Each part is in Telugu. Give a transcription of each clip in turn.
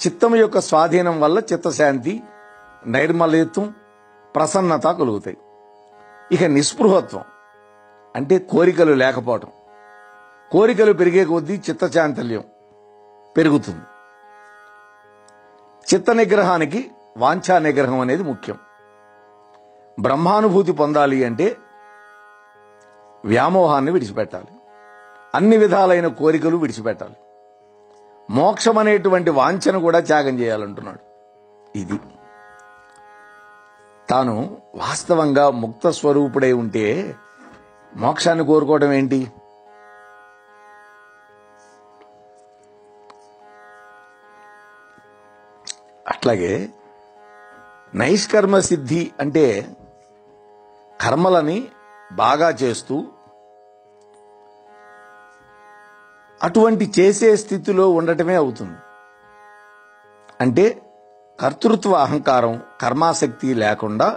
చిత్తం యొక్క స్వాధీనం వల్ల చిత్తశాంతి, నైర్మల్యత్వం, ప్రసన్నత కలుగుతాయి. ఇక నిస్పృహత్వం అంటే కోరికలు లేకపోవటం. కోరికలు పెరిగే కొద్దీ చిత్తచాంచల్యం పెరుగుతుంది. చిత్త నిగ్రహానికి వాంఛా నిగ్రహం అనేది ముఖ్యం. బ్రహ్మానుభూతి పొందాలి అంటే వ్యామోహాన్ని విడిచిపెట్టాలి, అన్ని విధాలైన కోరికలు విడిచిపెట్టాలి, మోక్షం అనేటువంటి వాంఛను కూడా త్యాగం చేయాలంటున్నాడు. ఇది తాను వాస్తవంగా ముక్త స్వరూపుడై ఉంటే మోక్షాన్ని కోరుకోవడం ఏంటి? అట్లాగే నైష్కర్మ సిద్ధి అంటే కర్మలని బాగా చేస్తూ అటువంటి చేసే స్థితిలో ఉండటమే అవుతుంది. అంటే కర్తృత్వ అహంకారం, కర్మాసక్తి లేకుండా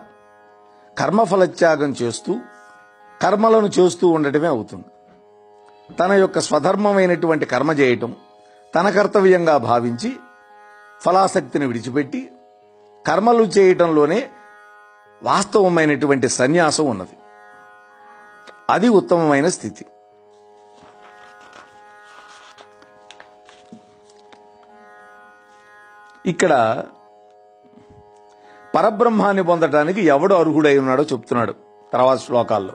కర్మఫలత్యాగం చేస్తూ కర్మలను చేస్తూ ఉండటమే అవుతుంది. తన యొక్క స్వధర్మమైనటువంటి కర్మ చేయటం తన కర్తవ్యంగా భావించి ఫలాసక్తిని విడిచిపెట్టి కర్మలు చేయటంలోనే వాస్తవమైనటువంటి సన్యాసం ఉన్నది. అది ఉత్తమమైన స్థితి. ఇక్కడ పరబ్రహ్మాన్ని పొందటానికి ఎవడు అర్హుడై ఉన్నాడో చెప్తున్నాడు తర్వాత శ్లోకాల్లో.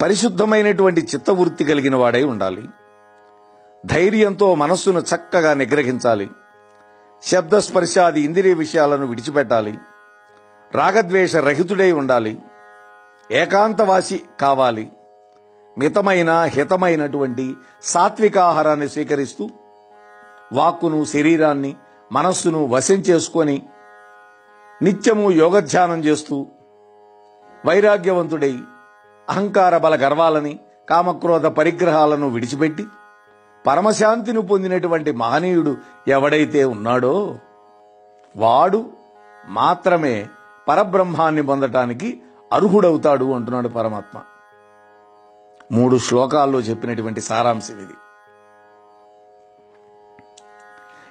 పరిశుద్ధమైనటువంటి చిత్తవృత్తి కలిగిన వాడై ఉండాలి, ధైర్యంతో మనస్సును చక్కగా నిగ్రహించాలి, శబ్దస్పర్శాది ఇంద్రియ విషయాలను విడిచిపెట్టాలి, రాగద్వేష రహితుడై ఉండాలి, ఏకాంతవాసి కావాలి, మితమైన హితమైనటువంటి సాత్వికాహారాన్ని స్వీకరిస్తూ వాక్కును, శరీరాన్ని, మనస్సును వశం చేసుకొని నిత్యము యోగధ్యానం చేస్తూ వైరాగ్యవంతుడై అహంకార బల గర్వాలని, కామక్రోధ పరిగ్రహాలను విడిచిపెట్టి పరమశాంతిని పొందినటువంటి మహనీయుడు ఎవడైతే ఉన్నాడో వాడు మాత్రమే పరబ్రహ్మాన్ని పొందటానికి అర్హుడవుతాడు అంటున్నాడు పరమాత్మ. 3 శ్లోకాల్లో చెప్పినటువంటి సారాంశం ఇది.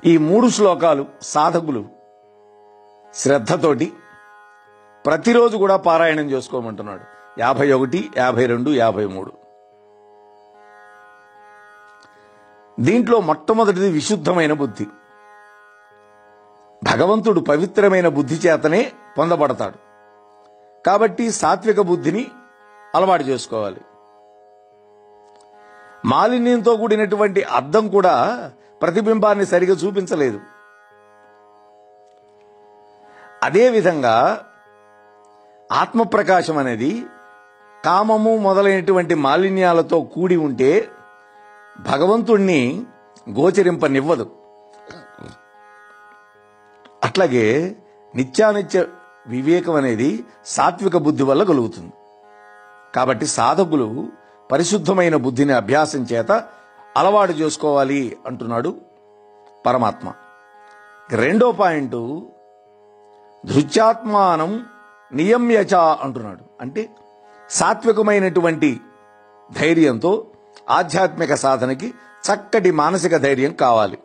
ఈ 3 శ్లోకాలు సాధకులు శ్రద్ధతోటి ప్రతిరోజు కూడా పారాయణం చేసుకోమంటున్నాడు. 51, 52, 53. దీంట్లో మొట్టమొదటిది విశుద్ధమైన బుద్ధి. భగవంతుడు పవిత్రమైన బుద్ధి చేతనే పొందబడతాడు కాబట్టి సాత్విక బుద్ధిని అలవాటు చేసుకోవాలి. మాలిన్యంతో కూడినటువంటి అద్దం కూడా ప్రతిబింబాన్ని సరిగా చూపించలేదు. అదేవిధంగా ఆత్మప్రకాశం అనేది కామము మొదలైనటువంటి మాలిన్యాలతో కూడి ఉంటే భగవంతుణ్ణి గోచరింపనివ్వదు. అట్లాగే నిత్యానిత్య వివేకం అనేది సాత్విక బుద్ధి వల్ల కలుగుతుంది. కాబట్టి సాధకులు పరిశుద్ధమైన బుద్ధిని అభ్యాసం చేత అలవాటు చేసుకోవాలి అంటున్నాడు పరమాత్మ. 2వ పాయింట్ ధృత్యాత్మానం నియమ్యచ అంటున్నాడు. అంటే సాత్వికమైనటువంటి ధైర్యంతో ఆధ్యాత్మిక సాధనకి చక్కటి మానసిక ధైర్యం కావాలి.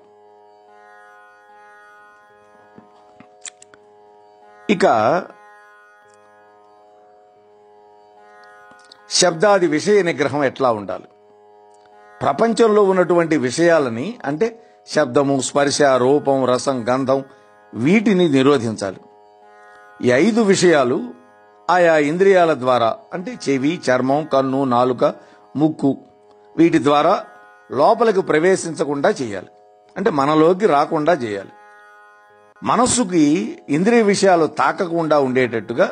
ఇక శబ్దాది విషయ నిగ్రహం ఎట్లా ఉండాలి? ప్రపంచంలో ఉన్నటువంటి విషయాలని అంటే శబ్దము, స్పర్శ, రూపం, రసం, గంధం వీటిని నిరోధించాలి. ఈ 5 విషయాలు ఆయా ఇంద్రియాల ద్వారా అంటే చెవి, చర్మం, కన్ను, నాలుక, ముక్కు వీటి ద్వారా లోపలికి ప్రవేశించకుండా చేయాలి. అంటే మనలోకి రాకుండా చేయాలి. మనస్సుకి ఇంద్రియ విషయాలు తాకకుండా ఉండేటట్టుగా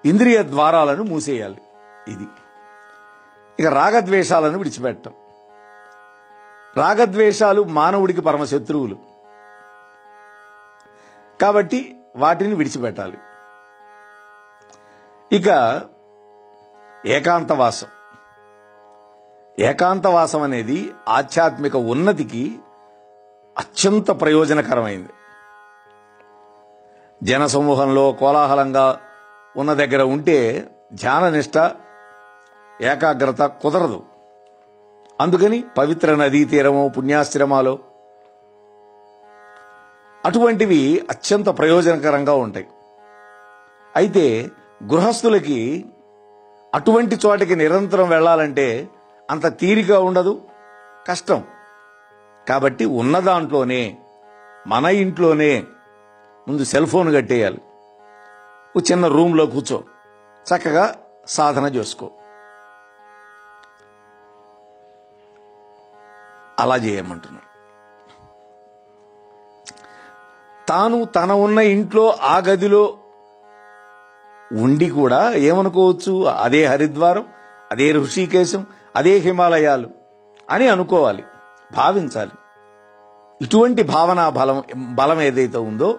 ఇంద్రియ ద్వారాలను మూసేయాలి. ఇది. ఇక రాగద్వేషాలను విడిచిపెట్టడం. రాగద్వేషాలు మానవుడికి పరమశత్రువులు కాబట్టి వాటిని విడిచిపెట్టాలి. ఇక ఏకాంతవాసం. ఏకాంతవాసం అనేది ఆధ్యాత్మిక ఉన్నతికి అత్యంత ప్రయోజనకరమైంది. జనసమూహంలో కోలాహలంగా ఉన్న దగ్గర ఉంటే ధ్యాన నిష్ట, ఏకాగ్రత కుదరదు. అందుకని పవిత్ర నదీ తీరమో, పుణ్యాశ్రమాలో అటువంటివి అత్యంత ప్రయోజనకరంగా ఉంటాయి. అయితే గృహస్థులకి అటువంటి చోటికి నిరంతరం వెళ్ళాలంటే అంత తీరిక ఉండదు, కష్టం. కాబట్టి ఉన్న దాంట్లోనే, మన ఇంట్లోనే ముందు సెల్ ఫోన్ కట్టేయాలి. ఓ చిన్న రూమ్లో కూర్చో, చక్కగా సాధన చేసుకో. అలా చేయమంటున్నాడు. తాను తన ఉన్న ఇంట్లో ఆ గదిలో ఉండి కూడా ఏమనుకోవచ్చు, అదే హరిద్వారం, అదే ఋషికేశం, అదే హిమాలయాలు అని అనుకోవాలి, భావించాలి. ఇటువంటి భావనా బలం ఏదైతే ఉందో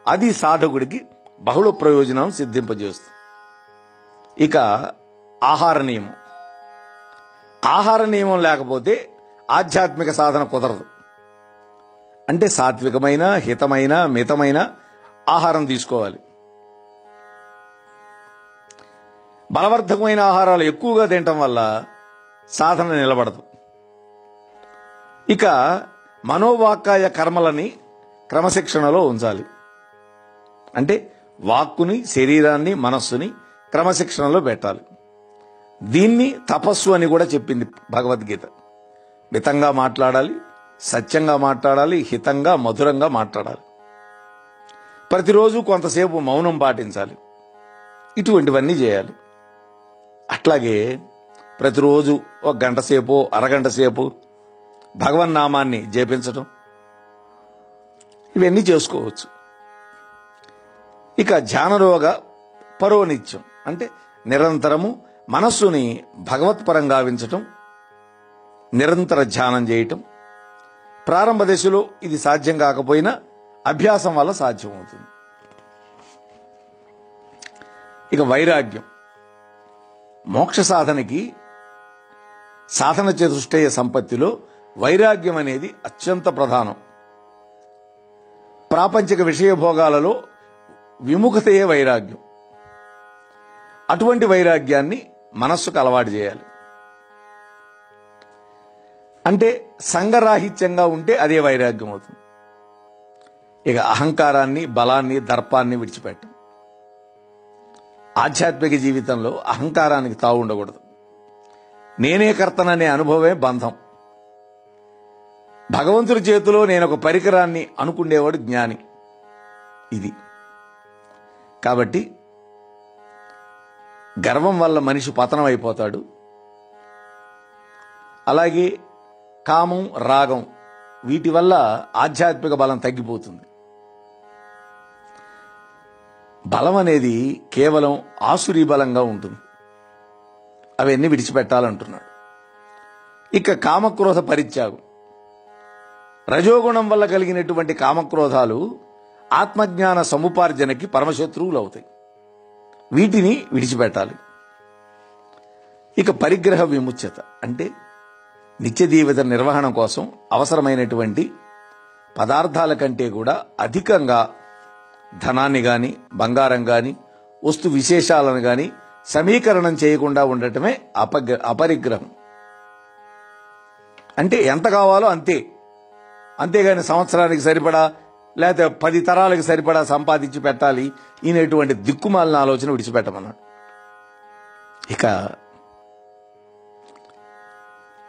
అది సాధకుడికి బహుళ ప్రయోజనం సిద్ధింపజేస్తుంది. ఇక ఆహార నియమం. ఆహార నియమం లేకపోతే ఆధ్యాత్మిక సాధన కుదరదు. అంటే సాత్వికమైన, హితమైన, మితమైన ఆహారం తీసుకోవాలి. బలవర్ధకమైన ఆహారాలు ఎక్కువగా తినటం వల్ల సాధన నిలబడదు. ఇక మనోవాక్కాయ కర్మలని క్రమశిక్షణలో ఉంచాలి. అంటే వాక్కుని, శరీరాన్ని, మనస్సుని క్రమశిక్షణలో పెట్టాలి. దీన్ని తపస్సు అని కూడా చెప్పింది భగవద్గీత. మితంగా మాట్లాడాలి, సత్యంగా మాట్లాడాలి, హితంగా, మధురంగా మాట్లాడాలి. ప్రతిరోజు కొంతసేపు మౌనం పాటించాలి. ఇటువంటివన్నీ చేయాలి. అట్లాగే ప్రతిరోజు ఒక గంట సేపు, అరగంట సేపు భగవన్నామాన్ని జపించటం, ఇవన్నీ చేసుకోవచ్చు. ఇక ధ్యానరోగ పరోనిత్యం అంటే నిరంతరము మనస్సుని భగవత్పరంగా గావించటం, నిరంతర ధ్యానం చేయటం. ప్రారంభ దశలో ఇది సాధ్యం కాకపోయినా అభ్యాసం వల్ల సాధ్యమవుతుంది. ఇక వైరాగ్యం. మోక్ష సాధనకి సాధన చతుష్టయ సంపత్తిలో వైరాగ్యం అనేది అత్యంత ప్రధానం. ప్రాపంచిక విషయభోగాలలో విముఖతయే వైరాగ్యం. అటువంటి వైరాగ్యాన్ని మనస్సుకు అలవాటు చేయాలి. అంటే సంగరాహిత్యంగా ఉంటే అదే వైరాగ్యం అవుతుంది. ఇక అహంకారాన్ని, బలాన్ని, దర్పాన్ని విడిచిపెట్టం. ఆధ్యాత్మిక జీవితంలో అహంకారానికి తావు ఉండకూడదు. నేనే కర్తననే అనుభవమే బంధం. భగవంతుడి చేతిలో నేనొక పరికరాన్ని అనుకునేవాడు జ్ఞాని. ఇది కాబట్టి గర్వం వల్ల మనిషి పతనం అయిపోతాడు. అలాగే కామం, రాగం వీటి వల్ల ఆధ్యాత్మిక బలం తగ్గిపోతుంది. బలం అనేది కేవలం ఆసురీ బలంగా ఉంటుంది. అవన్నీ విడిచిపెట్టాలంటున్నాడు. ఇక కామక్రోధ పరిత్యాగం. రజోగుణం వల్ల కలిగినటువంటి కామక్రోధాలు ఆత్మజ్ఞాన సముపార్జనకి పరమశత్రువులు అవుతాయి. వీటిని విడిచిపెట్టాలి. ఇక పరిగ్రహ విముచ్యత అంటే నిత్య జీవిత నిర్వహణ కోసం అవసరమైనటువంటి పదార్థాల కంటే కూడా అధికంగా ధనాన్ని కానీ, బంగారం కానీ, వస్తు విశేషాలను కానీ సమీకరణం చేయకుండా ఉండటమే అపరిగ్రహం. అంటే ఎంత కావాలో అంతే, అంతేగాని సంవత్సరానికి సరిపడా లేకపోతే 10 తరాలకు సరిపడా సంపాదించి పెట్టాలి ఈయనటువంటి దిక్కుమాలిన ఆలోచన విడిచిపెట్టమన్నాడు. ఇక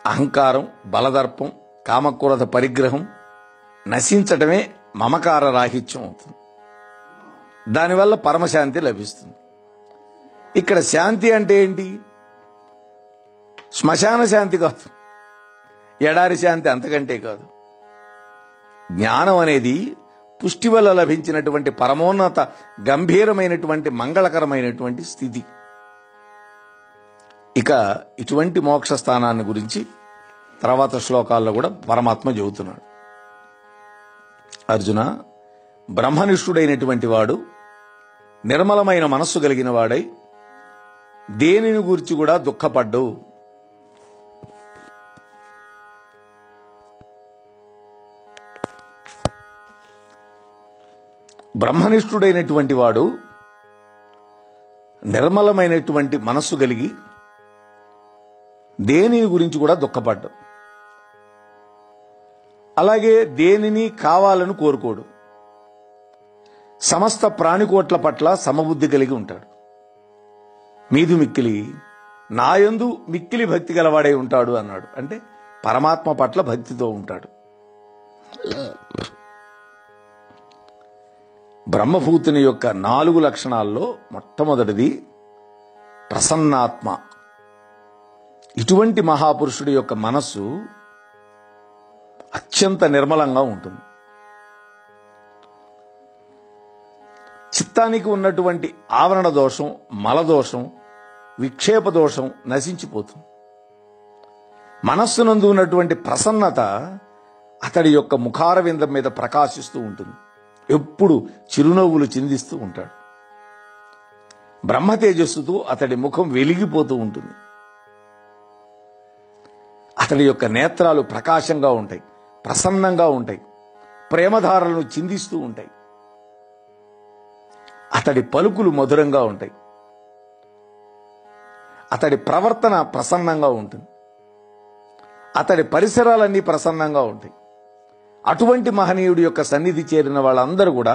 అహంకారం, బలదర్పం, కామక్రోధ పరిగ్రహం నశించటమే మమకార రాహిత్యం అవుతుంది. దానివల్ల పరమశాంతి లభిస్తుంది. ఇక్కడ శాంతి అంటే ఏంటి? శ్మశాన శాంతి కాదు, ఎడారి శాంతి అంతకంటే కాదు. జ్ఞానం అనేది పుష్టి వల్ల లభించినటువంటి పరమోన్నత గంభీరమైనటువంటి మంగళకరమైనటువంటి స్థితి. ఇక ఇటువంటి మోక్ష స్థానాన్ని గురించి తర్వాత శ్లోకాల్లో కూడా పరమాత్మ చెబుతున్నాడు. అర్జున, బ్రహ్మనిష్ఠుడైనటువంటి వాడు నిర్మలమైన మనస్సు కలిగిన వాడై దేనిని గురించి కూడా దుఃఖపడ్డు. బ్రహ్మనిష్ఠుడైనటువంటి వాడు నిర్మలమైనటువంటి మనస్సు కలిగి దేనిని గురించి కూడా దుఃఖపడ్డు. అలాగే దేనిని కావాలని కోరుకోడు. సమస్త ప్రాణికోట్ల పట్ల సమబుద్ధి కలిగి ఉంటాడు. మీదు మిక్కిలి నాయందు మిక్కిలి భక్తి గలవాడై ఉంటాడు అన్నాడు. అంటే పరమాత్మ పట్ల భక్తితో ఉంటాడు. బ్రహ్మభూతుని యొక్క 4 లక్షణాల్లో మొట్టమొదటిది ప్రసన్నాత్మ. ఇటువంటి మహాపురుషుడి యొక్క మనస్సు అత్యంత నిర్మలంగా ఉంటుంది. చిత్తానికి ఉన్నటువంటి ఆవరణ దోషం, మలదోషం, విక్షేప దోషం నశించిపోతుంది. మనస్సునందు ఉన్నటువంటి ప్రసన్నత అతడి యొక్క ముఖారవిందం మీద ప్రకాశిస్తూ ఉంటుంది. ఎప్పుడు చిరునవ్వులు చిందిస్తూ ఉంటాడు. బ్రహ్మ తేజస్సుతో అతడి ముఖం వెలిగిపోతూ ఉంటుంది. అతడి యొక్క నేత్రాలు ప్రకాశంగా ఉంటాయి, ప్రసన్నంగా ఉంటాయి, ప్రేమధారలను చిందిస్తూ ఉంటాయి. అతడి పలుకులు మధురంగా ఉంటాయి. అతడి ప్రవర్తన ప్రసన్నంగా ఉంటుంది. అతడి పరిసరాలన్నీ ప్రసన్నంగా ఉంటాయి. అటువంటి మహనీయుడి యొక్క సన్నిధి చేరిన వాళ్ళందరూ కూడా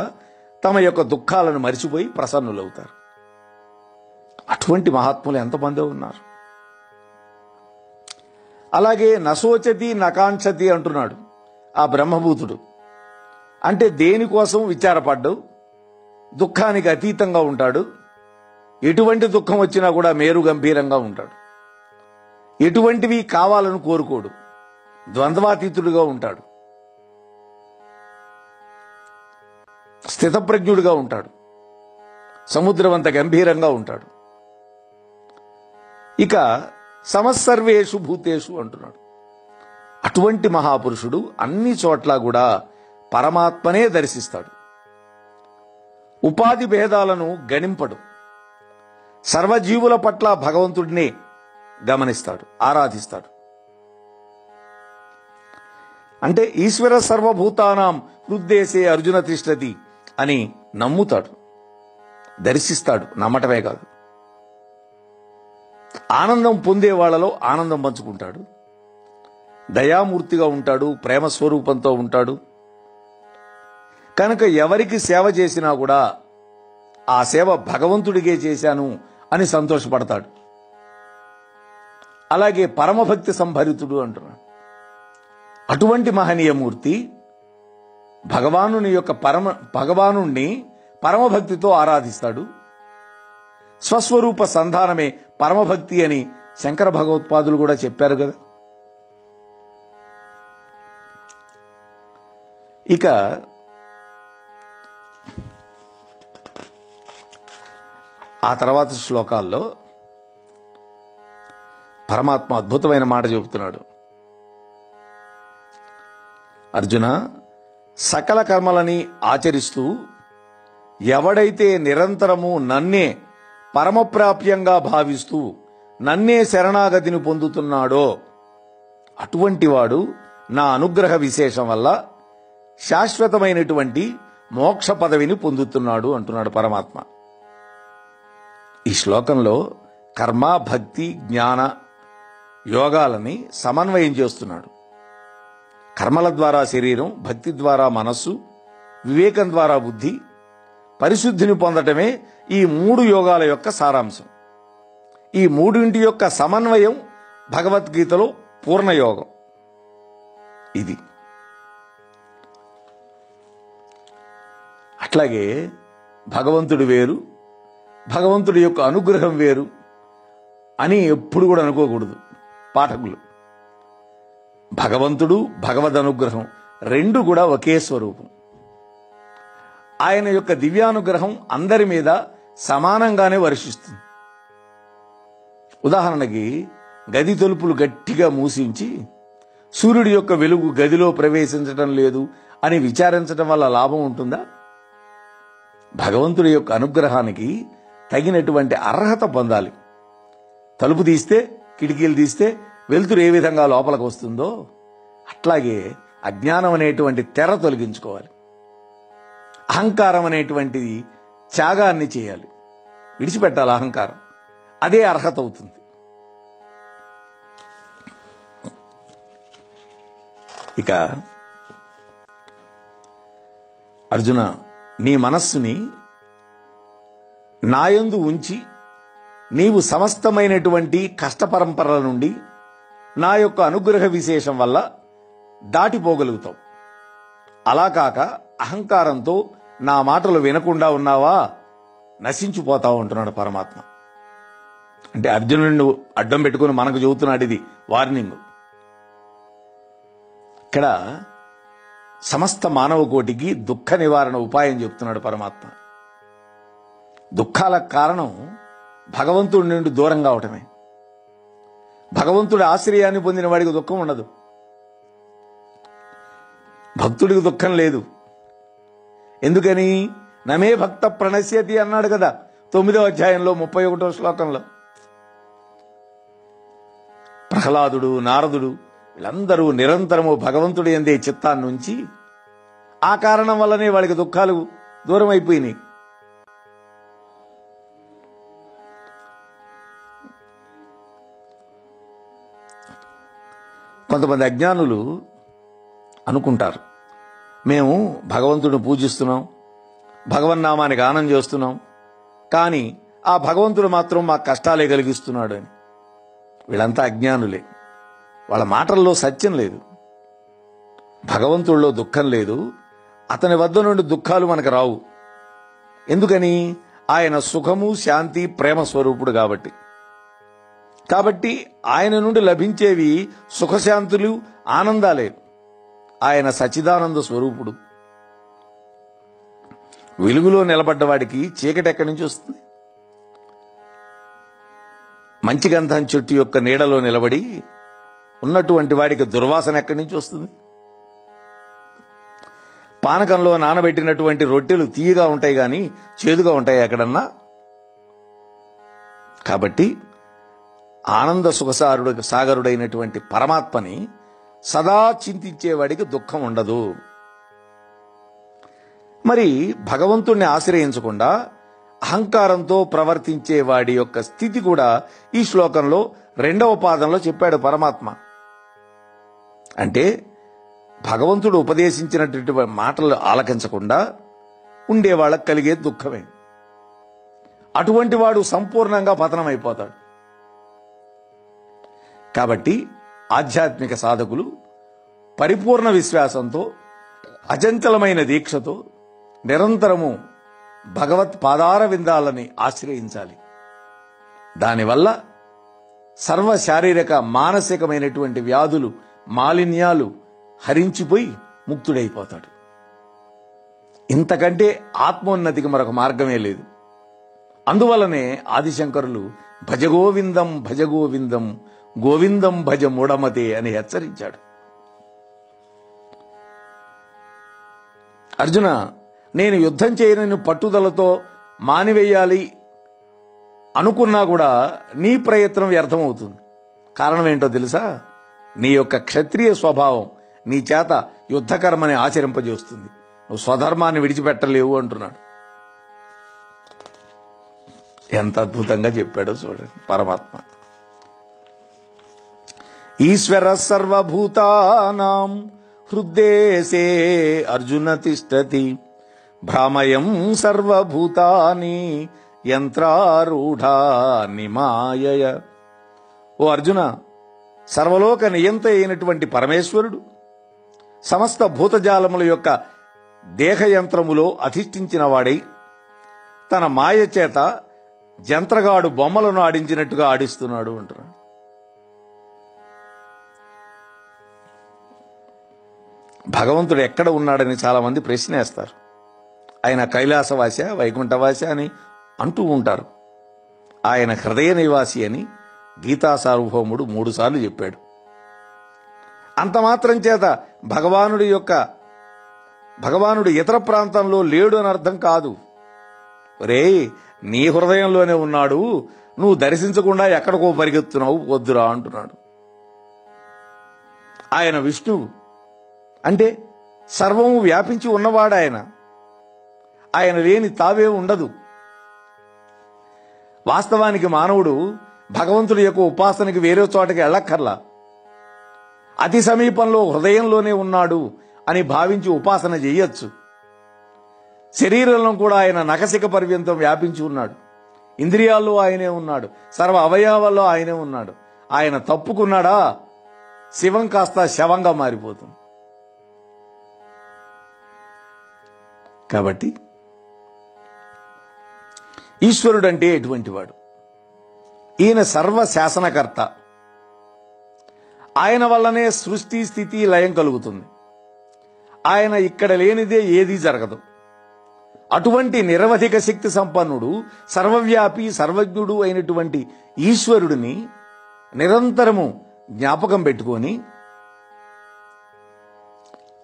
తమ యొక్క దుఃఖాలను మరిచిపోయి ప్రసన్నులవుతారు. అటువంటి మహాత్ములు ఎంతమంది ఉన్నారు. అలాగే నశోచతి నకాంక్షతి అంటున్నాడు ఆ బ్రహ్మభూతుడు. అంటే దేనికోసం విచారపడ్డు, దుఃఖానికి అతీతంగా ఉంటాడు. ఎటువంటి దుఃఖం వచ్చినా కూడా మేరు గంభీరంగా ఉంటాడు. ఎటువంటివి కావాలని కోరుకోడు, ద్వంద్వాతీతుడుగా ఉంటాడు, స్థితప్రజ్ఞుడిగా ఉంటాడు, సముద్రవంత గంభీరంగా ఉంటాడు. ఇక సమస్సర్వేషు భూతేషు అంటున్నాడు. అటువంటి మహాపురుషుడు అన్ని చోట్ల కూడా పరమాత్మనే దర్శిస్తాడు. ఉపాధి భేదాలను గణింపడు. సర్వజీవుల పట్ల భగవంతుడినే గమనిస్తాడు, ఆరాధిస్తాడు. అంటే ఈశ్వర సర్వభూతానాం హృద్దేశే అర్జున తిష్టతి అని నమ్ముతాడు, దర్శిస్తాడు. నమ్మటమే కాదు, ఆనందం పొందే వాళ్ళలో ఆనందం పంచుకుంటాడు. దయామూర్తిగా ఉంటాడు, ప్రేమ స్వరూపంతో ఉంటాడు. కనుక ఎవరికి సేవ చేసినా కూడా ఆ సేవ భగవంతుడికే చేశాను అని సంతోషపడతాడు. అలాగే పరమభక్తి సంభరితుడు అంటున్నాడు. అటువంటి మహనీయమూర్తి భగవానుణ్ణి పరమభక్తితో ఆరాధిస్తాడు. స్వస్వరూప సంధానమే పరమభక్తి అని శంకర భగవత్పాదులు కూడా చెప్పారు కదా. ఇక ఆ తర్వాత శ్లోకాల్లో పరమాత్మ అద్భుతమైన మాట చెబుతున్నాడు. అర్జున, సకల కర్మలని ఆచరిస్తూ ఎవడైతే నిరంతరము నన్నే పరమప్రాప్యంగా భావిస్తూ నన్నే శరణాగతిని పొందుతున్నాడో అటువంటి వాడు నా అనుగ్రహ విశేషం వల్ల శాశ్వతమైనటువంటి మోక్ష పదవిని పొందుతున్నాడు అంటున్నాడు పరమాత్మ. ఈ శ్లోకంలో కర్మ, భక్తి, జ్ఞాన యోగాలని సమన్వయం చేస్తున్నాడు. కర్మల ద్వారా శరీరం, భక్తి ద్వారా మనస్సు, వివేకం ద్వారా బుద్ధి, పరిశుద్ధిని పొందటమే ఈ 3 యోగాల యొక్క సారాంశం. ఈ 3 యొక్క సమన్వయం భగవద్గీతలో పూర్ణయోగం. ఇది అట్లాగే భగవంతుడు వేరు, భగవంతుడి యొక్క అనుగ్రహం వేరు అని ఎప్పుడు కూడా అనుకోకూడదు పాఠకులు. భగవంతుడు, భగవద్ అనుగ్రహం 2 కూడా ఒకే స్వరూపం. ఆయన యొక్క దివ్యానుగ్రహం అందరి మీద సమానంగానే వర్షిస్తుంది. ఉదాహరణకి గది తలుపులు గట్టిగా మూసించి సూర్యుడి యొక్క వెలుగు గదిలో ప్రవేశించడం లేదు అని విచారించడం వల్ల లాభం ఉంటుందా? భగవంతుడి యొక్క అనుగ్రహానికి తగినటువంటి అర్హత పొందాలి. తలుపు తీస్తే, కిటికీలు తీస్తే వెలుతురు ఏ విధంగా లోపలికి వస్తుందో అట్లాగే అజ్ఞానం అనేటువంటి తెర తొలగించుకోవాలి. అహంకారం అనేటువంటి త్యాగాన్ని చేయాలి, విడిచిపెట్టాలి అహంకారం. అదే అర్హత అవుతుంది. ఇక అర్జున, నీ మనస్సుని నాయందు ఉంచి నీవు సమస్తమైనటువంటి కష్టపరంపరల నుండి నా యొక్క అనుగ్రహ విశేషం వల్ల దాటిపోగలుగుతావు. అలా కాక అహంకారంతో నా మాటలు వినకుండా ఉన్నావా, నశించిపోతావు అంటున్నాడు పరమాత్మ. అంటే అర్జునుడిని అడ్డం పెట్టుకుని మనకు చెబుతున్నాడు ఇది వార్నింగ్. ఇక్కడ సమస్త మానవ కోటికి దుఃఖ నివారణ ఉపాయం చెప్తున్నాడు పరమాత్మ. దుఃఖాలకు కారణం భగవంతుడి నుండి దూరం కావటమే. భగవంతుడి ఆశ్రయాన్ని పొందిన వాడికి దుఃఖం ఉండదు, భక్తుడికి దుఃఖం లేదు. ఎందుకని? నమే భక్త ప్రణశ్యతి అన్నాడు కదా 9వ అధ్యాయంలో 31వ శ్లోకంలో. ప్రహ్లాదుడు, నారదుడు వీళ్ళందరూ నిరంతరము భగవంతుడి యందే చిత్తాన్ని ఉంచి ఆ కారణం వల్లనే వాడికి దుఃఖాలు దూరం అయిపోయినాయి. కొంతమంది అజ్ఞానులు అనుకుంటారు, మేము భగవంతుడిని పూజిస్తున్నాం, భగవన్నామానికి గానం చేస్తున్నాం, కానీ ఆ భగవంతుడు మాత్రం మాకు కష్టాలే కలిగిస్తున్నాడు అని. వీళ్ళంతా అజ్ఞానులే. వాళ్ళ మాటల్లో సత్యం లేదు, భగవంతుడిలో దుఃఖం లేదు, అతని వద్ద నుండి దుఃఖాలు మనకు రావు. ఎందుకని? ఆయన సుఖము, శాంతి, ప్రేమ స్వరూపుడు కాబట్టి. ఆయన నుండి లభించేవి సుఖశాంతులు, ఆనందాలే. ఆయన సచ్చిదానంద స్వరూపుడు. వెలుగులో నిలబడ్డ వాడికి చీకటి ఎక్కడి నుంచి వస్తుంది? మంచి గంధం చెట్టు యొక్క నీడలో నిలబడి ఉన్నటువంటి వాడికి దుర్వాసన ఎక్కడి నుంచి వస్తుంది? పానకంలో నానబెట్టినటువంటి రొట్టెలు తీయగా ఉంటాయి కానీ చేదుగా ఉంటాయి ఎక్కడన్నా? కాబట్టి ఆనంద సుఖసారుడు సాగరుడైనటువంటి పరమాత్మని సదా చింతించేవాడికి దుఃఖం ఉండదు. మరి భగవంతుణ్ణి ఆశ్రయించకుండా అహంకారంతో ప్రవర్తించే వాడి యొక్క స్థితి కూడా ఈ శ్లోకంలో 2వ పాదంలో చెప్పాడు పరమాత్మ. అంటే భగవంతుడు ఉపదేశించినటువంటి మాటలు ఆలకించకుండా ఉండేవాళ్ళకి కలిగే దుఃఖమే. అటువంటి వాడు సంపూర్ణంగా పతనమైపోతాడు. కాబట్టి ఆధ్యాత్మిక సాధకులు పరిపూర్ణ విశ్వాసంతో, అచంచలమైన దీక్షతో నిరంతరము భగవత్ పాదార విందాలని ఆశ్రయించాలి. దానివల్ల సర్వ శారీరక మానసికమైనటువంటి వ్యాధులు, మాలిన్యాలు హరించిపోయి ముక్తుడైపోతాడు. ఇంతకంటే ఆత్మోన్నతికి మరొక మార్గమే లేదు. అందువలనే ఆదిశంకరులు భజగోవిందం భజగోవిందం గోవిందం భజ మూఢమతే అని హెచ్చరించాడు. అర్జున, నేను యుద్ధం చేయనని పట్టుదలతో మానివేయాలి అనుకున్నా కూడా నీ ప్రయత్నం వ్యర్థమవుతుంది. కారణం ఏంటో తెలుసా? నీ యొక్క క్షత్రియ స్వభావం నీ చేత యుద్ధకర్మని ఆచరింపజేస్తుంది. నువ్వు స్వధర్మాన్ని విడిచిపెట్టలేవు అంటున్నాడు. ఎంత అద్భుతంగా చెప్పాడో చూడండి పరమాత్మ. ఈశ్వర సర్వభూతానాం హృద్దేశే అర్జున తిష్టతి భ్రామయం సర్వభూతాని యంత్రారూఢాని మాయయ. ఓ అర్జున, సర్వలోక నియంత అయినటువంటి పరమేశ్వరుడు సమస్త భూతజాలముల యొక్క దేహయంత్రములో అధిష్ఠించిన వాడై తన మాయ చేత జంత్రగాడు బొమ్మలను ఆడించినట్టుగా ఆడిస్తున్నాడు అంటున్నాడు. భగవంతుడు ఎక్కడ ఉన్నాడని చాలా మంది ప్రశ్నేస్తారు. ఆయన కైలాసవాస, వైకుంఠవాస అని అంటూ ఉంటారు. ఆయన హృదయ నివాసి అని గీతా సార్వభౌముడు 3 సార్లు చెప్పాడు. అంత మాత్రం చేత భగవానుడు ఇతర ప్రాంతంలో లేడు అని అర్థం కాదు. నీ హృదయంలోనే ఉన్నాడు, నువ్వు దర్శించకుండా ఎక్కడికో పరిగెత్తున్నావు, వద్దురా అంటున్నాడు. ఆయన విష్ణువు అంటే సర్వము వ్యాపించి ఉన్నవాడు. ఆయన లేని తావే ఉండదు. వాస్తవానికి మానవుడు భగవంతుడి యొక్క ఉపాసనకి వేరే చోటకి వెళ్ళక్కర్లా. అతి సమీపంలో హృదయంలోనే ఉన్నాడు అని భావించి ఉపాసన చేయొచ్చు. శరీరంలో కూడా ఆయన నఖశిఖ పర్యంతం వ్యాపించి ఉన్నాడు. ఇంద్రియాల్లో ఆయనే ఉన్నాడు. సర్వ అవయవాల్లో ఆయనే ఉన్నాడు. ఆయన తప్పుకున్నాడా శివం కాస్త శవంగా మారిపోతుంది. కాబట్టి ఈశ్వరుడు అంటే ఎటువంటి వాడు? ఈయన సర్వ శాసనకర్త. ఆయన వల్లనే సృష్టి స్థితి లయం కలుగుతుంది. ఆయన ఇక్కడ లేనిదే ఏదీ జరగదు. అటువంటి నిరవధిక శక్తి సంపన్నుడు, సర్వవ్యాపి, సర్వజ్ఞుడు అయినటువంటి ఈశ్వరుడిని నిరంతరము జ్ఞాపకం పెట్టుకొని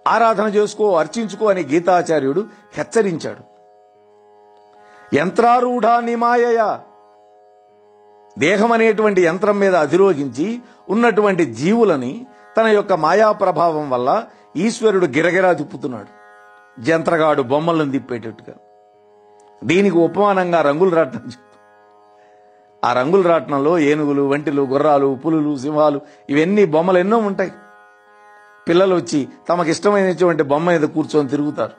ఆరాధన చేసుకో, అర్చించుకో అని గీతాచార్యుడు హెచ్చరించాడు. యంత్రారూఢాని మాయయ, దేహం అనేటువంటి యంత్రం మీద అధిరోహించి ఉన్నటువంటి జీవులని తన యొక్క మాయా ప్రభావం వల్ల ఈశ్వరుడు గిరగిరా తిప్పుతున్నాడు. జంత్రగాడు బొమ్మలను తిప్పేటట్టుగా. దీనికి ఉపమానంగా రంగుల రాట్నం. ఆ రంగుల రాట్నంలో ఏనుగులు, వంటిలు, గుర్రాలు, పులులు, సింహాలు ఇవన్నీ బొమ్మలు ఎన్నో ఉంటాయి. పిల్లలు వచ్చి తమకు ఇష్టమైనటువంటి బొమ్మ మీద కూర్చొని తిరుగుతారు.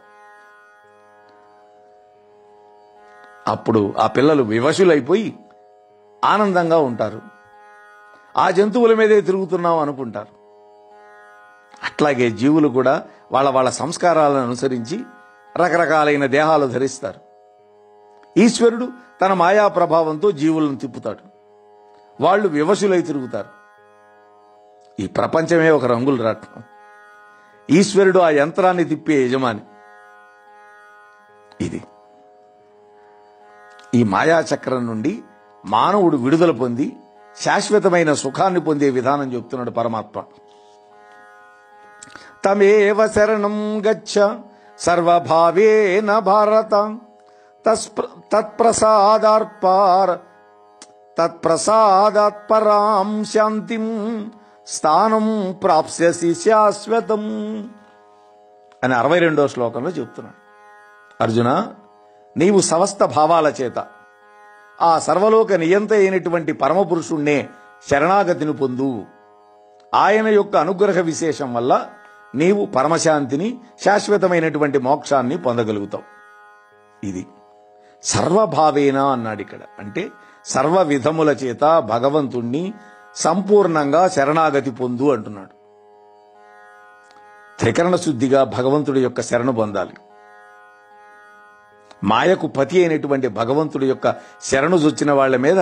అప్పుడు ఆ పిల్లలు వివశులైపోయి ఆనందంగా ఉంటారు. ఆ జంతువుల మీదే తిరుగుతున్నాం అనుకుంటారు. అట్లాగే జీవులు కూడా వాళ్ళ వాళ్ళ సంస్కారాలను అనుసరించి రకరకాలైన దేహాలు ధరిస్తారు. ఈశ్వరుడు తన మాయా ప్రభావంతో జీవులను తిప్పుతాడు. వాళ్ళు వివశులై తిరుగుతారు. ఈ ప్రపంచమే ఒక రంగుల రాట్నం. ఈశ్వరుడు ఆ యంత్రాన్ని తిప్పే యజమాని. ఇది ఈ మాయాచక్రం నుండి మానవుడు విడుదల పొంది శాశ్వతమైన సుఖాన్ని పొందే విధానం చెప్తున్నాడు పరమాత్మ. తమేవ శరణం గచ్చ సర్వభావేన భారత తత్ప్రసాదాత్పరాం శాంతిం స్థానం ప్రాప్స్యసి శాశ్వతం అని 62వ శ్లోకంలో చెప్తున్నాడు. అర్జున, నీవు సమస్త భావాల చేత ఆ సర్వలోక నియంత అయినటువంటి పరమపురుషుణ్ణే శరణాగతిని పొందు. ఆయన యొక్క అనుగ్రహ విశేషం వల్ల నీవు పరమశాంతిని, శాశ్వతమైనటువంటి మోక్షాన్ని పొందగలుగుతావు. ఇది సర్వభావేన అన్నాడు ఇక్కడ. అంటే సర్వ విధముల చేత భగవంతుణ్ణి సంపూర్ణంగా శరణాగతి పొందు అంటున్నాడు. త్రికరణ శుద్ధిగా భగవంతుడి యొక్క శరణు పొందాలి. మాయకు పతి అయినటువంటి భగవంతుడి యొక్క శరణు జొచ్చిన వాళ్ల మీద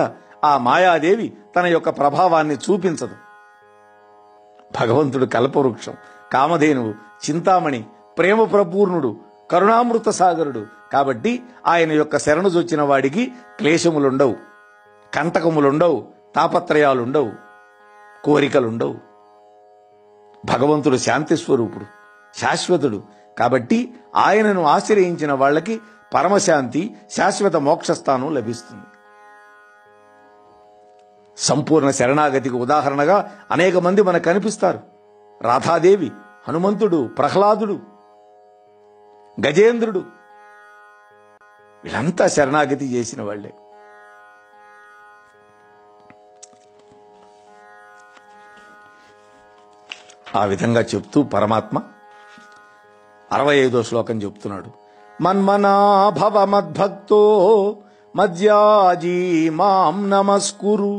ఆ మాయాదేవి తన యొక్క ప్రభావాన్ని చూపించదు. భగవంతుడు కల్పవృక్షం, కామధేనువు, చింతామణి, ప్రేమ ప్రపూర్ణుడు, కరుణామృత సాగరుడు. కాబట్టి ఆయన యొక్క శరణు జొచ్చిన వాడికి క్లేశములుండవు, కంటకములుండవు, తాపత్రయాలుండవు, కోరికలుండవు. భగవంతుడు శాంతి స్వరూపుడు, శాశ్వతుడు. కాబట్టి ఆయనను ఆశ్రయించిన వాళ్ళకి పరమశాంతి, శాశ్వత మోక్షస్థానం లభిస్తుంది. సంపూర్ణ శరణాగతికి ఉదాహరణగా అనేక మంది మనకు కనిపిస్తారు. రాధాదేవి, హనుమంతుడు, ప్రహ్లాదుడు, గజేంద్రుడు, వీళ్ళంతా శరణాగతి చేసిన వాళ్లే. ఆ విధంగా చెప్తూ పరమాత్మ 65వ శ్లోకం చెప్తున్నాడు. మన్మనా భవ మద్భక్తో మద్యాజీ మాం నమస్కురు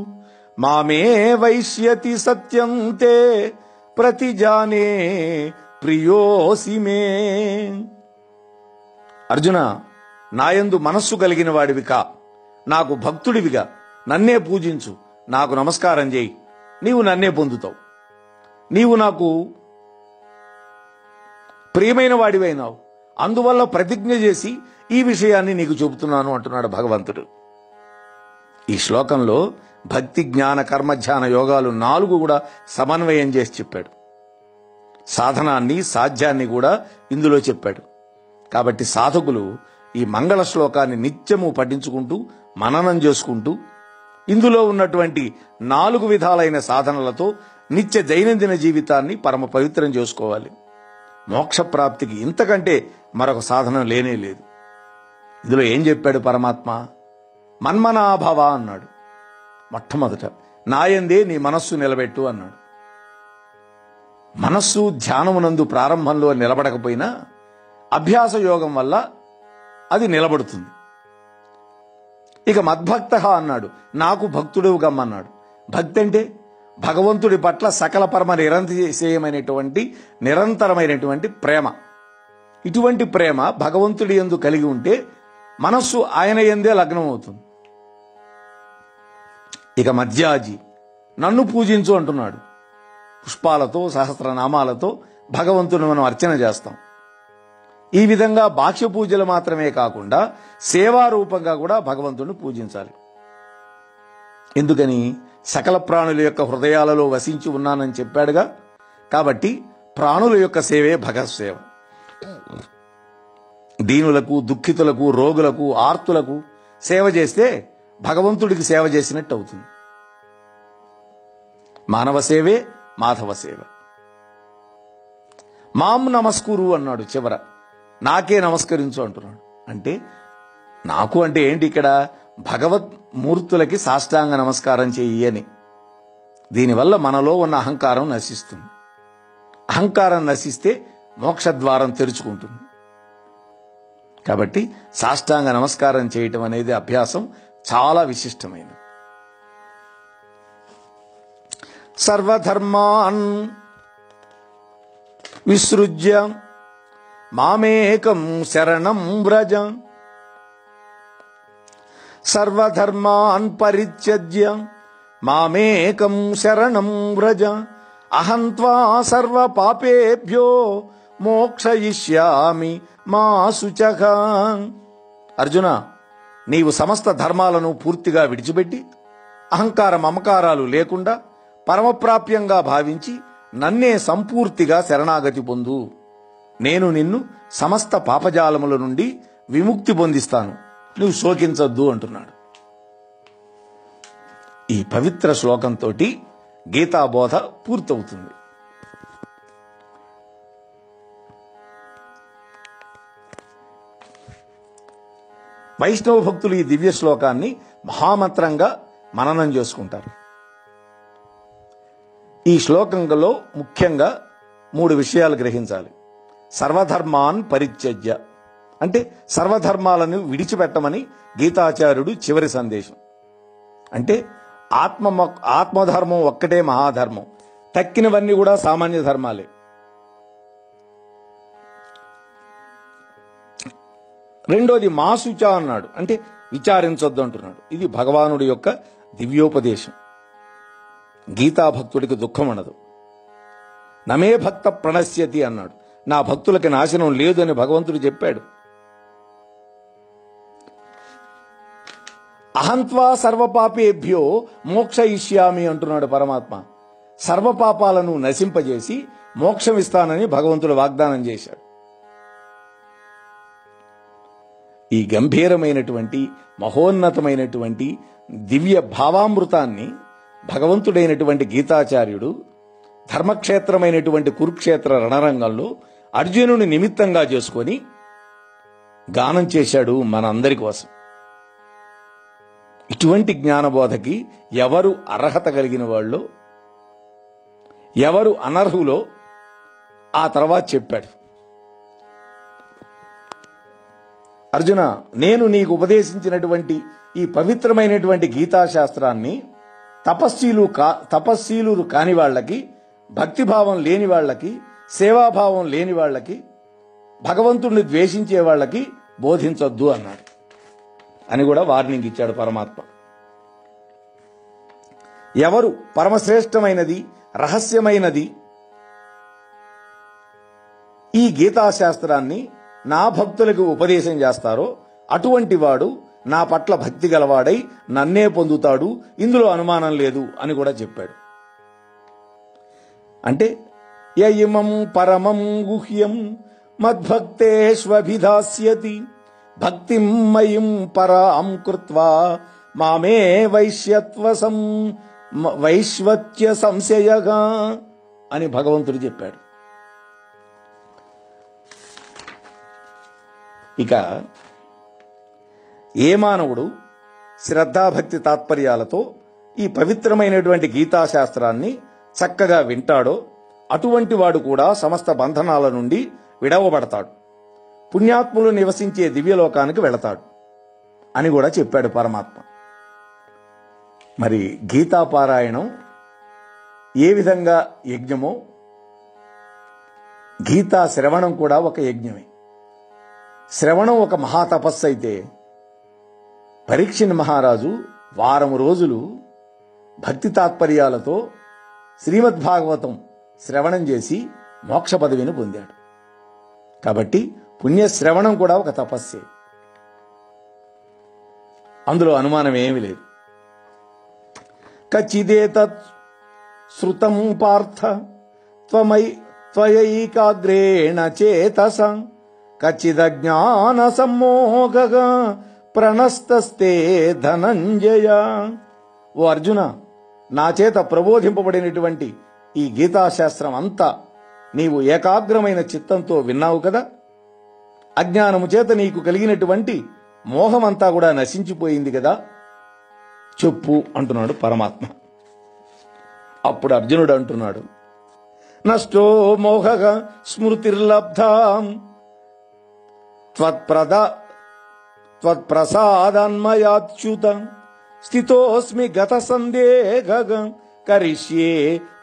మామే వైష్యతి సత్యంతే ప్రతిజానే ప్రియోసి మే. అర్జున, నాయందు మనస్సు కలిగిన వాడివికా, నాకు భక్తుడివిగా నన్నే పూజించు, నాకు నమస్కారం చేయి, నీవు నన్నే పొందుతావు. నీవు నాకు ప్రియమైన వాడివైనావు, అందువల్ల ప్రతిజ్ఞ చేసి ఈ విషయాన్ని నీకు చెబుతున్నాను అంటున్నాడు భగవంతుడు. ఈ శ్లోకంలో భక్తి, జ్ఞాన, కర్మ, ధ్యాన యోగాలు 4 కూడా సమన్వయం చేసి చెప్పాడు. సాధనాన్ని, సాధ్యాన్ని కూడా ఇందులో చెప్పాడు. కాబట్టి సాధకులు ఈ మంగళ శ్లోకాన్ని నిత్యము పఠించుకుంటూ మననం చేసుకుంటూ ఇందులో ఉన్నటువంటి 4 విధాలైన సాధనలతో నిత్య దైనందిన జీవితాన్ని పరమ పవిత్రం చేసుకోవాలి. మోక్షప్రాప్తికి ఇంతకంటే మరొక సాధనం లేనే లేదు. ఇందులో ఏం చెప్పాడు పరమాత్మ? మన్మనాభవ అన్నాడు. మొట్టమొదట నాయందే నీ మనస్సు నిలబెట్టు అన్నాడు. మనస్సు ధ్యానమునందు ప్రారంభంలో నిలబడకపోయినా అభ్యాస యోగం వల్ల అది నిలబడుతుంది. ఇక మద్భక్త అన్నాడు, నాకు భక్తుడు గమ్మన్నాడు. భక్తి అంటే భగవంతుడి పట్ల సకల పరమ నిరంతరమైనటువంటి ప్రేమ. ఇటువంటి ప్రేమ భగవంతుడి యందు కలిగి ఉంటే మనస్సు ఆయన యందే లగ్నం అవుతుంది. ఇక మధ్యాజీ, నన్ను పూజించు అంటున్నాడు. పుష్పాలతో సహస్రనామాలతో భగవంతుని మనం అర్చన చేస్తాం. ఈ విధంగా బాహ్య పూజలు మాత్రమే కాకుండా సేవారూపంగా కూడా భగవంతుడిని పూజించాలి. ఎందుకని? సకల ప్రాణుల యొక్క హృదయాలలో వసించి ఉన్నానని చెప్పాడుగా. కాబట్టి ప్రాణుల యొక్క సేవే భగవత్ సేవ. దీనులకు, దుఃఖితులకు, రోగులకు, ఆర్తులకు సేవ చేస్తే భగవంతుడికి సేవ చేసినట్టు అవుతుంది. మానవ సేవే మాధవ సేవ. మాం నమస్కురు అన్నాడు చివర, నాకే నమస్కరించు అంటున్నాడు. అంటే నాకు అంటే ఏంటి? ఇక్కడ భగవద్మూర్తులకి సాష్టాంగ నమస్కారం చెయ్యి అని. దీనివల్ల మనలో ఉన్న అహంకారం నశిస్తుంది. అహంకారం నశిస్తే మోక్షద్వారం తెరుచుకుంటుంది. కాబట్టి సాష్టాంగ నమస్కారం చేయటం అనేది అభ్యాసం చాలా విశిష్టమైనది. సర్వధర్మాన్ విసృజ్య మామేకం శరణం వ్రజ, సర్వధర్మాన్ పరిత్యజ్య మామేకం శరణం వ్రజ, అహం త్వా సర్వ పాపేభ్యో మోక్షయిష్యామి మా శుచః. అర్జున, నీవు సమస్త ధర్మాలను పూర్తిగా విడిచిపెట్టి అహంకార మమకారాలు లేకుండా పరమప్రాప్యంగా భావించి నన్నే సంపూర్తిగా శరణాగతి పొందు. నేను నిన్ను సమస్త పాపజాలముల నుండి విముక్తి పొందిస్తాను, నువ్వు శోకించొద్దు అంటున్నాడు. ఈ పవిత్ర శ్లోకంతో గీతాబోధ పూర్తవుతుంది. వైష్ణవ భక్తులు ఈ దివ్య శ్లోకాన్ని మహామంత్రంగా మననం చేసుకుంటారు. ఈ శ్లోకంలో ముఖ్యంగా 3 విషయాలు గ్రహించాలి. సర్వధర్మాన్ పరిత్యజ్య అంటే సర్వధర్మాలను విడిచిపెట్టమని గీతాచార్యుడు చివరి సందేశం. అంటే ఆత్మధర్మం ఒక్కటే మహాధర్మం, తక్కినవన్నీ కూడా సామాన్య ధర్మాలే. రెండోది మాసుచ అన్నాడు, అంటే విచారించొద్దు అంటున్నాడు. ఇది భగవానుడి యొక్క దివ్యోపదేశం. గీతా భక్తుడికి దుఃఖం ఉండదు. నమే భక్త ప్రణశ్యతి అన్నాడు, నా భక్తులకి నాశనం లేదు అని భగవంతుడు చెప్పాడు. అహంత్వా సర్వపాపేభ్యో మోక్షయిష్యామి అంటున్నాడు పరమాత్మ. సర్వపాపాలను నశింపజేసి మోక్షం ఇస్తానని భగవంతుడు వాగ్దానం చేశాడు. ఈ గంభీరమైనటువంటి మహోన్నతమైనటువంటి దివ్య భావామృతాన్ని భగవంతుడైనటువంటి గీతాచార్యుడు ధర్మక్షేత్రమైనటువంటి కురుక్షేత్ర రణరంగంలో అర్జునుని నిమిత్తంగా చేసుకొని గానం చేశాడు మనందరి కోసం. ఇటువంటి జ్ఞానబోధకి ఎవరు అర్హత కలిగిన వాళ్ళు, ఎవరు అనర్హులో ఆ తర్వాత చెప్పాడు. అర్జున, నేను నీకు ఉపదేశించినటువంటి ఈ పవిత్రమైనటువంటి గీతాశాస్త్రాన్ని తపస్శీలు కాని వాళ్ళకి, భక్తిభావం లేని వాళ్ళకి, సేవాభావం లేని వాళ్ళకి, భగవంతుడిని ద్వేషించే వాళ్ళకి బోధించొద్దు అన్నాడు అని కూడా వార్నింగ్ ఇచ్చాడు పరమాత్మ. ఎవరు పరమశ్రేష్టమైనది, రహస్యమైనది ఈ గీతాశాస్త్రాన్ని నా భక్తులకు ఉపదేశం చేస్తారో అటువంటి వాడు నా పట్ల భక్తి గలవాడై నన్నే పొందుతాడు, ఇందులో అనుమానం లేదు అని కూడా చెప్పాడు. అంటే యయిమం పరమం గుహ్యం మద్భక్తేష్వభిధాస్యతి భక్తిం మయిం పరాం కృత్వా మామే వైశ్వత్య సంశయగా అని భగవంతుడు చెప్పాడు. ఇక ఏ మానవుడు శ్రద్ధాభక్తి తాత్పర్యాలతో ఈ పవిత్రమైనటువంటి గీతాశాస్త్రాన్ని చక్కగా వింటాడో అటువంటి వాడు కూడా సమస్త బంధనాల నుండి విడవబడతాడు. పుణ్యాత్ములు నివసించే దివ్యలోకానికి వెళతాడు అని కూడా చెప్పాడు పరమాత్మ. మరి గీతాపారాయణం ఏ విధంగా యజ్ఞమో గీతా శ్రవణం కూడా ఒక యజ్ఞమే. శ్రవణం ఒక మహాతపస్సు అయితే పరీక్షిత్ మహారాజు వారం రోజులు భక్తి తాత్పర్యాలతో శ్రీమద్భాగవతం శ్రవణం చేసి మోక్ష పదవిని పొందాడు. కాబట్టి పుణ్యశ్రవణం కూడా ఒక తపస్సే, అందులో అనుమానం ఏమీ లేదు. కచ్చిదేతత్ శ్రుతం పార్థ త్వయైకాగ్రేణ చేతస కచ్చిదజ్ఞాన సమ్మోహగ ప్రణస్తస్తే ధనంజయ. ఓ అర్జున, నా చేత ప్రబోధింపబడినటువంటి ఈ గీతాశాస్త్రం అంతా నీవు ఏకాగ్రమైన చిత్తంతో విన్నావు కదా. అజ్ఞానము చేత నీకు కలిగినటువంటి మోహమంతా కూడా నశించిపోయింది కదా, చెప్పు అంటున్నాడు పరమాత్మ. అప్పుడు అర్జునుడు అంటున్నాడు, నష్టో మోహ స్మృతిర్లబ్ధాం త్వత్ప్రసాదాన్మయాచ్యుత స్థితోస్మి గత సందేహ కరిష్యే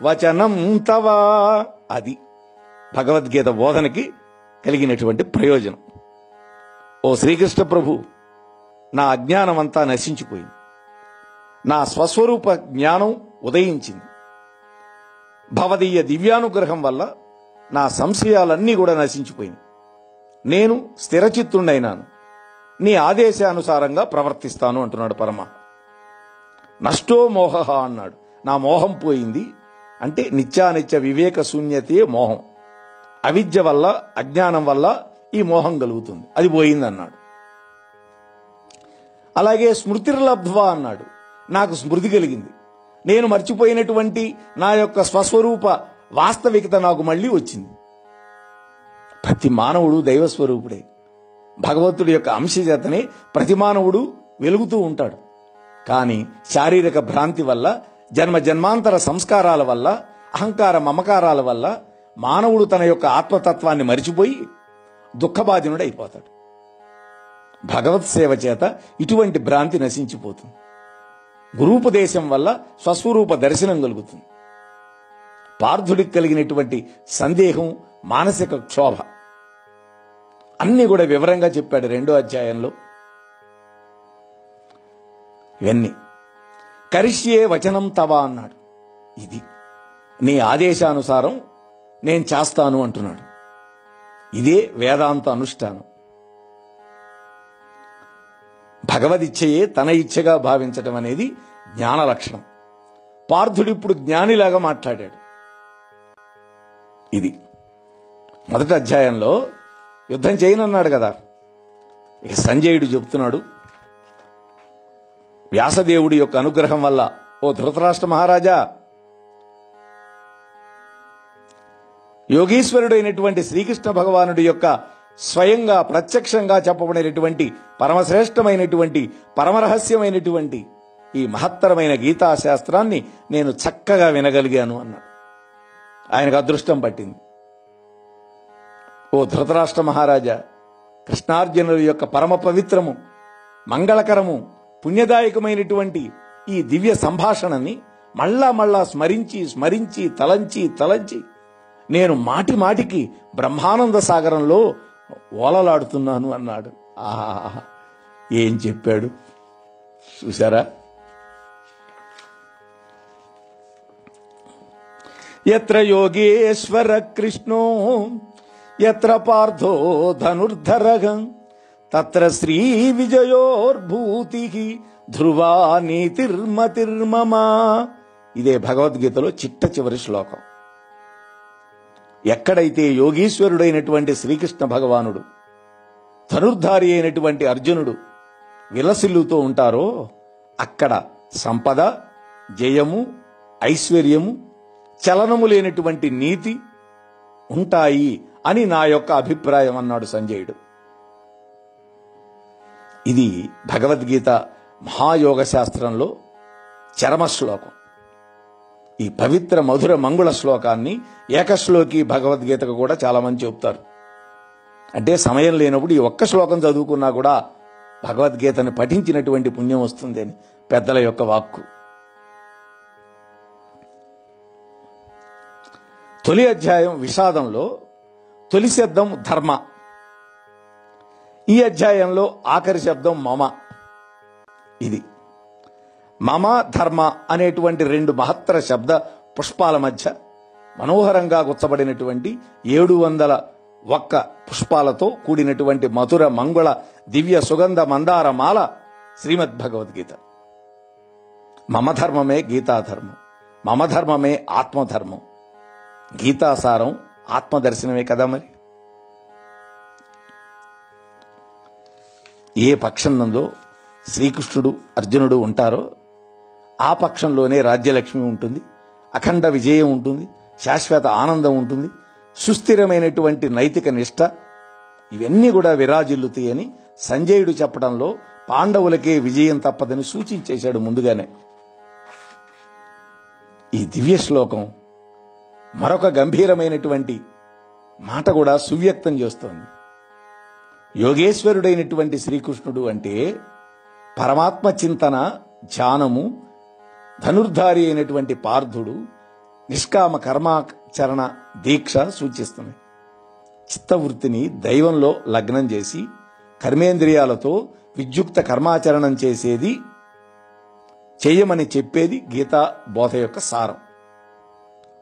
వచనం తవా. అది భగవద్గీత బోధనకి కలిగినటువంటి ప్రయోజనం. ఓ శ్రీకృష్ణ ప్రభు, నా అజ్ఞానం అంతా నశించిపోయింది, నా స్వస్వరూప జ్ఞానం ఉదయించింది. భవదీయ దివ్యానుగ్రహం వల్ల నా సంశయాలన్నీ కూడా నశించిపోయింది. నేను స్థిరచిత్తుడైనాను, నీ ఆదేశానుసారంగా ప్రవర్తిస్తాను అంటున్నాడు పరమాత్మ. నష్టో మోహ అన్నాడు, నా మోహం పోయింది అంటే నిత్యానిత్య వివేక శూన్యతే మోహం. అవిద్య వల్ల అజ్ఞానం వల్ల ఈ మోహం కలుగుతుంది, అది పోయింది అన్నాడు. అలాగే స్మృతిర్లబ్ధ్వా అన్నాడు, నాకు స్మృతి కలిగింది, నేను మర్చిపోయినటువంటి నా యొక్క స్వస్వరూప వాస్తవికత నాకు మళ్ళీ వచ్చింది. ప్రతి మానవుడు దైవస్వరూపుడే, భగవంతుడి యొక్క అంశచేతనే ప్రతి మానవుడు వెలుగుతూ ఉంటాడు. కానీ శారీరక భ్రాంతి వల్ల, జన్మ జన్మాంతర సంస్కారాల వల్ల, అహంకార మమకారాల వల్ల మానవుడు తన యొక్క ఆత్మతత్వాన్ని మరిచిపోయి దుఃఖబాధినుడైపోతాడు. భగవత్ సేవ చేత ఇటువంటి భ్రాంతి నశించిపోతుంది. గురూపదేశం వల్ల స్వస్వరూప దర్శనం కలుగుతుంది. పార్థుడికి కలిగినటువంటి సందేహం, మానసిక క్షోభ అన్ని కూడా వివరంగా చెప్పాడు 2వ అధ్యాయంలో. ఇవన్నీ కరిష్యే వచనం తవా అన్నాడు, ఇది నీ ఆదేశానుసారం నేను చేస్తాను అంటున్నాడు. ఇదే వేదాంత అనుష్ఠానం. భగవదిచ్ఛయే తన ఇచ్ఛగా భావించటం అనేది జ్ఞాన లక్షణం. పార్థుడు ఇప్పుడు జ్ఞానిలాగా మాట్లాడాడు. ఇది మొదటి అధ్యాయంలో యుద్ధం చేయనన్నాడు కదా. ఇక సంజయుడు చెప్తున్నాడు, వ్యాసదేవుడి యొక్క అనుగ్రహం వల్ల ఓ ధృతరాష్ట్ర మహారాజా, యోగీశ్వరుడైనటువంటి శ్రీకృష్ణ భగవానుడి యొక్క స్వయంగా ప్రత్యక్షంగా చెప్పబడినటువంటి పరమశ్రేష్టమైనటువంటి పరమరహస్యమైనటువంటి ఈ మహత్తరమైన గీతాశాస్త్రాన్ని నేను చక్కగా వినగలిగాను అన్నాడు. ఆయనకు అదృష్టం పట్టింది. ఓ ధృతరాష్ట్ర మహారాజా, కృష్ణార్జునుల యొక్క పరమ పవిత్రము, మంగళకరము, పుణ్యదాయకమైనటువంటి ఈ దివ్య సంభాషణని మళ్ళా మళ్ళా స్మరించి స్మరించి తలంచి నేను మాటి మాటికి బ్రహ్మానంద సాగరంలో ఓలలాడుతున్నాను అన్నాడు. ఆహా, ఏం చెప్పాడు చూసారా. యత్ర యోగేశ్వర కృష్ణో యత్ర పార్థో ధనుర్ధరః తత్ర శ్రీ విజయోర్భూతి ధ్రువా నీతిర్మతిర్మమ. ఇదే భగవద్గీతలో చిట్ట చివరి శ్లోకం. ఎక్కడైతే యోగీశ్వరుడైనటువంటి శ్రీకృష్ణ భగవానుడు, ధనుర్ధారి అయినటువంటి అర్జునుడు విలసిల్లుతూ ఉంటారో అక్కడ సంపద, జయము, ఐశ్వర్యము, చలనము లేనటువంటి నీతి ఉంటాయి అని నా యొక్క అభిప్రాయం అన్నాడు సంజయుడు. ఇది భగవద్గీత మహాయోగ శాస్త్రంలో చరమ శ్లోకం. ఈ పవిత్ర మధుర మంగుళ శ్లోకాన్ని ఏకశ్లోకి భగవద్గీతకు కూడా చాలా మంది చెప్తారు. అంటే సమయం లేనప్పుడు ఈ ఒక్క శ్లోకం చదువుకున్నా కూడా భగవద్గీతను పఠించినటువంటి పుణ్యం వస్తుంది అని పెద్దల యొక్క వాక్కు. తొలి అధ్యాయం విషాదంలో తొలి శబ్దం ధర్మ. ఈ అధ్యాయంలో ఆఖరి శబ్దం మమ. ఇది మమ ధర్మ అనేటువంటి రెండు మహత్తర శబ్ద పుష్పాల మధ్య మనోహరంగా గుచ్చబడినటువంటి 701 పుష్పాలతో కూడినటువంటి మధుర మంగళ దివ్య సుగంధ మందార మాల శ్రీమద్ భగవద్గీత. మమ ధర్మమే గీతాధర్మం, మమ ధర్మమే ఆత్మధర్మం. గీతాసారం ఆత్మదర్శనమే కదా. మరి ఏ పక్షంలో శ్రీకృష్ణుడు అర్జునుడు ఉంటారో ఆ పక్షంలోనే రాజ్యలక్ష్మి ఉంటుంది, అఖండ విజయం ఉంటుంది, శాశ్వత ఆనందం ఉంటుంది, సుస్థిరమైనటువంటి నైతిక నిష్ఠ, ఇవన్నీ కూడా విరాజిల్లుతాయని సంజయుడు చెప్పడంలో పాండవులకే విజయం తప్పదని సూచించేశాడు ముందుగానే. ఈ దివ్య శ్లోకం మరొక గంభీరమైనటువంటి మాట కూడా సువ్యక్తం చేస్తోంది. యోగేశ్వరుడైనటువంటి శ్రీకృష్ణుడు అంటే పరమాత్మ చింతన, ధ్యానము, ధనుర్ధారి అయినటువంటి పార్థుడు, నిష్కామ కర్మాచరణ దీక్ష సూచిస్తుంది. చిత్తవృత్తిని దైవంలో లగ్నం చేసి కర్మేంద్రియాలతో విద్యుక్త కర్మాచరణం చేయమని చెప్పేది గీతా బోధ యొక్క సారం.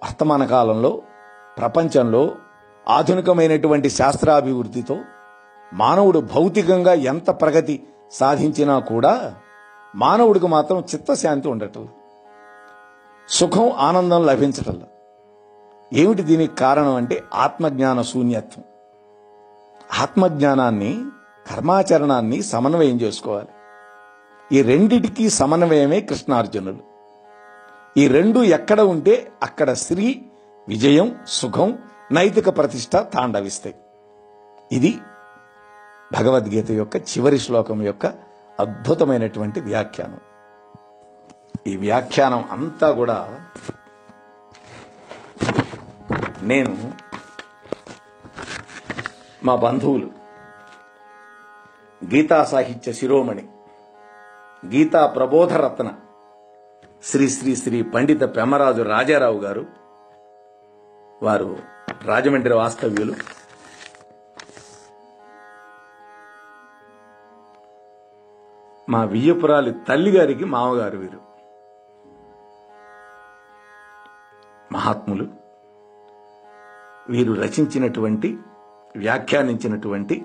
వర్తమాన కాలంలో ప్రపంచంలో ఆధునికమైనటువంటి శాస్త్రాభివృద్ధితో మానవుడు భౌతికంగా ఎంత ప్రగతి సాధించినా కూడా మానవుడికి మాత్రం చిత్తశాంతి ఉండటం, సుఖం ఆనందం లభించటం. ఏమిటి దీనికి కారణం అంటే ఆత్మజ్ఞాన శూన్యత్వం. ఆత్మజ్ఞానాన్ని, కర్మాచరణాన్ని సమన్వయం చేసుకోవాలి. ఈ రెండిటికి సమన్వయమే కృష్ణార్జునులు. ఈ రెండు ఎక్కడ ఉంటే అక్కడ శ్రీ విజయం, సుఖం, నైతిక ప్రతిష్ట తాండవిస్తాయి. ఇది భగవద్గీత యొక్క చివరి శ్లోకం యొక్క అద్భుతమైనటువంటి వ్యాఖ్యానం. ఈ వ్యాఖ్యానం అంతా కూడా నేను మా బంధువులు గీతా సాహిత్య శిరోమణి, గీతా ప్రబోధరత్న శ్రీ శ్రీ శ్రీ పండిత పెమ్మరాజు రాజారావు గారు, వారు రాజమండ్రి వాస్తవ్యులు. మా వియ్యపురాలి తల్లి గారికి మామగారు వీరు. మహాత్ములు. వీరు రచించినటువంటి, వ్యాఖ్యానించినటువంటి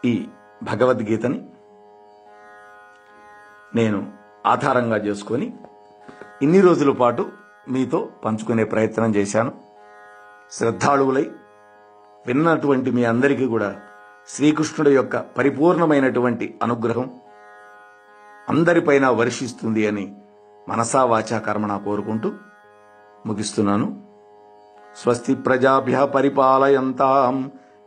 ఈ భగవద్గీతని నేను ఆధారంగా చేసుకొని ఇన్ని రోజుల పాటు మీతో పంచుకునే ప్రయత్నం చేశాను. శ్రద్ధాళువులై విన్నటువంటి మీ అందరికీ కూడా శ్రీకృష్ణుడి యొక్క పరిపూర్ణమైనటువంటి అనుగ్రహం అందరిపైన వర్షిస్తుంది అని మనసా వాచా కర్మణ కోరుకుంటూ ముగిస్తున్నాను. స్వస్తి ప్రజాభ్యః పరిపాలయంతాం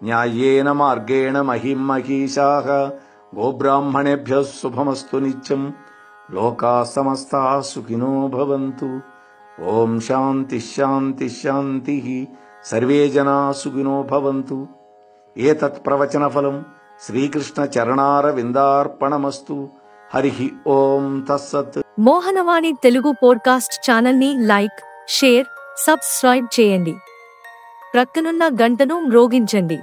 న్యాయేన మార్గేణ మహిం మహీషాః గోబ్రాహ్మణేభ్యః శుభమస్తు నిత్యం. లోకా సమస్తాః సుఖినో భవంతు. ఓం శాంతి శాంతి శాంతి. సర్వే జనాః సుఖినో భవంతు. ఏతత్ ప్రవచన ఫలం శ్రీకృష్ణ చరణారవిందార్పణమస్తు. హరి ఓం తస్సత్. మోహనవాణి తెలుగు పోడ్కాస్ట్ ఛానల్ ని లైక్, షేర్, సబ్స్క్రైబ్ చేయండి. ప్రక్కనున్న గంటను మ్రోగించండి.